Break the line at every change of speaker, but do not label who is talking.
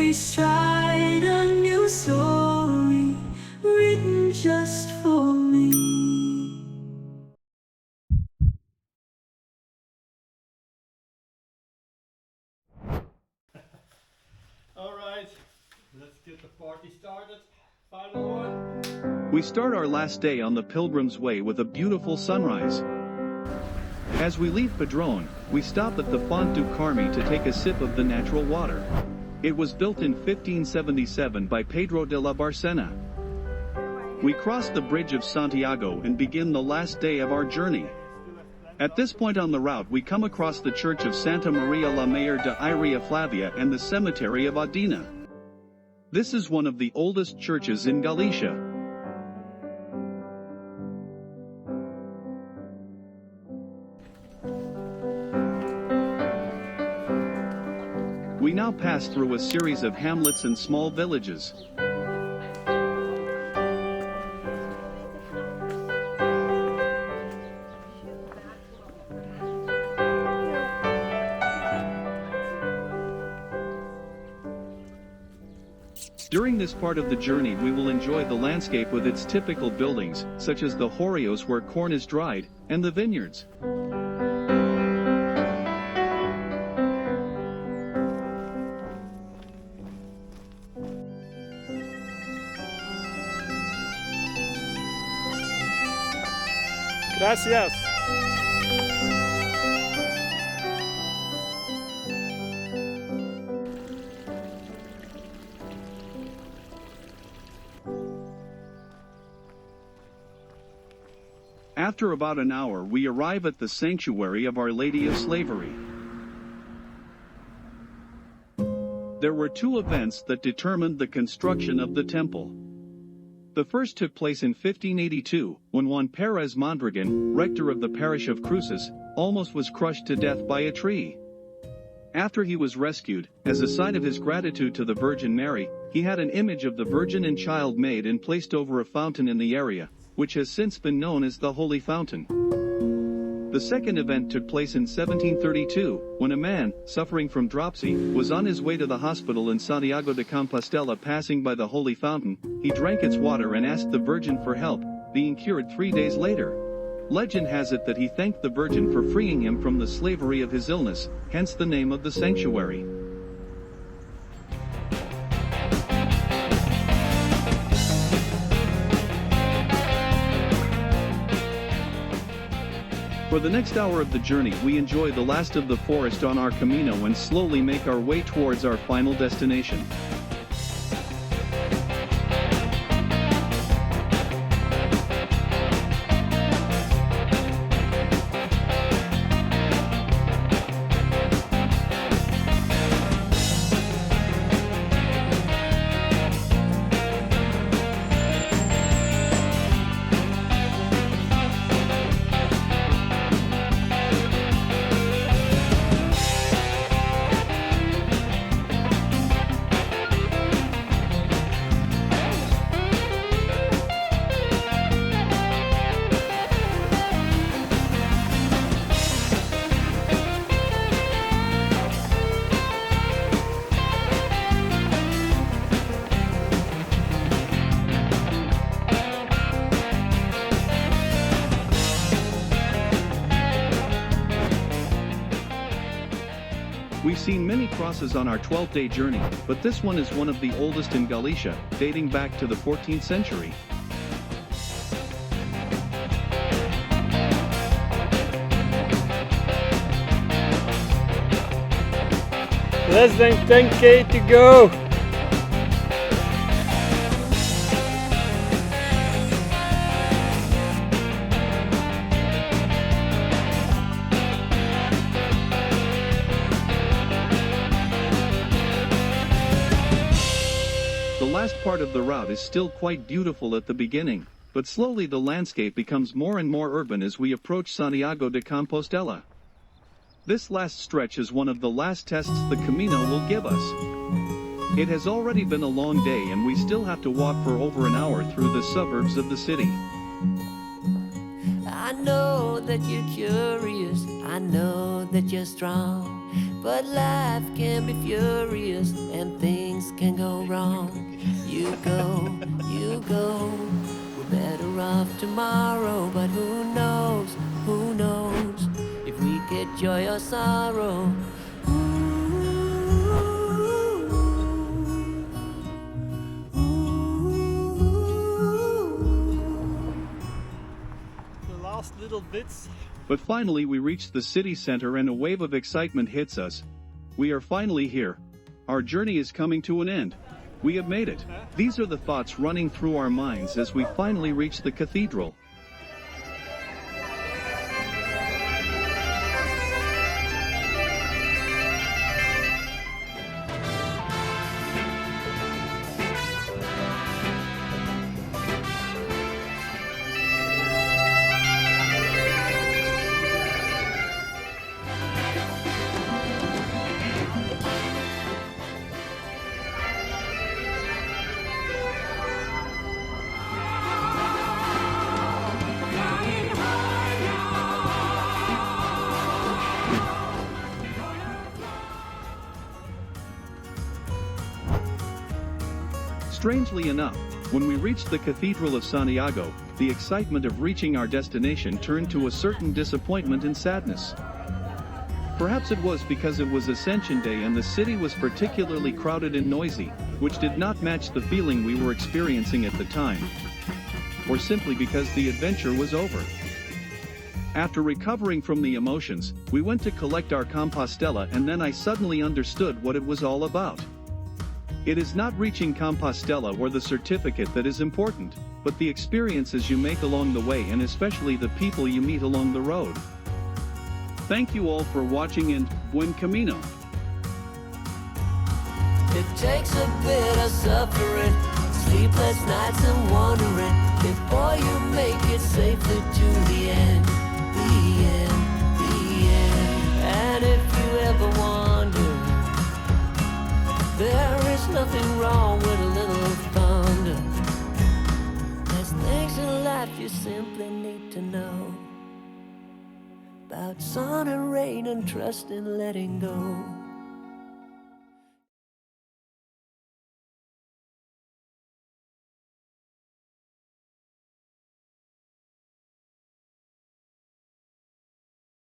every stride a new story written just for me.
Alright, let's get the party started. Final one.
We start our last day on the Pilgrim's Way with a beautiful sunrise. As we leave Padrón, we stop at the Font do Carme to take a sip of the natural water. It was built in 1577 by Pedro de la Barcena. We cross the bridge of Santiago and begin the last day of our journey. At this point on the route we come across the church of Santa Maria la Mayor de Iria Flavia and the cemetery of Odina. This is one of the oldest churches in Galicia. We now pass through a series of hamlets and small villages. During this part of the journey we will enjoy the landscape with its typical buildings, such as the horrios where corn is dried, and the vineyards.
Gracias.
After about an hour we arrive at the sanctuary of Our Lady of Slavery. There were two events that determined the construction of the temple. The first took place in 1582, when Juan Pérez Mondragon, rector of the parish of Cruces, almost was crushed to death by a tree. After he was rescued, as a sign of his gratitude to the Virgin Mary, he had an image of the Virgin and Child made and placed over a fountain in the area, which has since been known as the Holy Fountain. The second event took place in 1732, when a man, suffering from dropsy, was on his way to the hospital in Santiago de Compostela. Passing by the Holy Fountain, he drank its water and asked the Virgin for help, being cured 3 days later. Legend has it that he thanked the Virgin for freeing him from the slavery of his illness, hence the name of the sanctuary. For the next hour of the journey we enjoy the last of the forest on our Camino and slowly make our way towards our final destination. We've seen many crosses on our 12-day journey, but this one is one of the oldest in Galicia, dating back to the 14th century.
Less than 10k to go.
The last part of the route is still quite beautiful at the beginning, but slowly the landscape becomes more and more urban as we approach Santiago de Compostela. This last stretch is one of the last tests the Camino will give us. It has already been a long day and we still have to walk for over an hour through the suburbs of the city.
I know that you're curious, I know that you're strong, but life can be furious and things go. We're better off tomorrow, but who knows if we get joy or sorrow.
The last little bits.
But finally we reach the city center and a wave of excitement hits us. We are finally here. Our journey is coming to an end. We have made it. These are the thoughts running through our minds as we finally reach the cathedral. Strangely enough, when we reached the Cathedral of Santiago, the excitement of reaching our destination turned to a certain disappointment and sadness. Perhaps it was because it was Ascension Day and the city was particularly crowded and noisy, which did not match the feeling we were experiencing at the time. Or simply because the adventure was over. After recovering from the emotions, we went to collect our Compostela and then I suddenly understood what it was all about. It is not reaching Compostela or the certificate that is important, but the experiences you make along the way and especially the people you meet along the road. Thank you all for watching and buen camino.
It takes a bit of suffering, sleepless nights and wandering, before you make it safely to the end, the end, the end. And if you ever wonder, there is nothing wrong with a little thunder. There's things in life you simply need to know about sun and rain and trust in letting go.